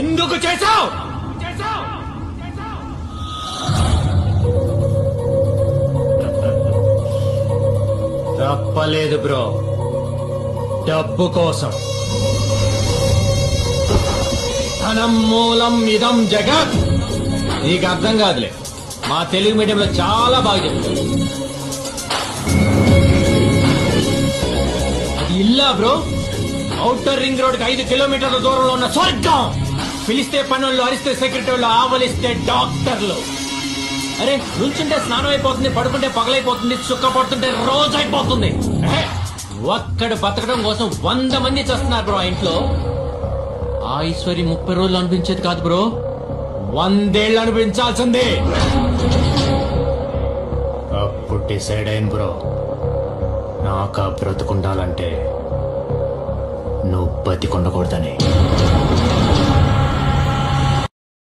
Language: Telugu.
ఎందుకు చేశావు? తప్పలేదు బ్రో, డబ్బు కోసం. ధనం మూలం ఇదం జగత్. నీకు అర్థం కాదులే, మా తెలుగు మీడియంలో చాలా బాగా చెప్తారు. అది ఇల్లా బ్రో? ఔటర్ రింగ్ రోడ్ కి 5 కిలోమీటర్ల దూరంలో ఉన్న స్వర్గం. పిలిస్తే పనుల్లో, అరిస్తే సెక్రటరీలు, ఆవలిస్తే డాక్టర్లు. అరే నుంచుంటే స్నానం అయిపోతుంది, పడుకుంటే పగలైపోతుంది, చుక్క పడుతుంటే రోజు అయిపోతుంది. ఒక్కడు బతకడం కోసం 100 మంది చేస్తున్నారు బ్రో. ఆ ఇంట్లో ఆ ఈశ్వరి 30 రోజులు అనిపించేది కాదు బ్రో, 100 ఏళ్ళు అనిపించాల్సిందే. అప్పుడు డిసైడ్ అయింది బ్రో, నాకు బ్రతుకుండాలంటే నువ్వు బతికొండకూడదని.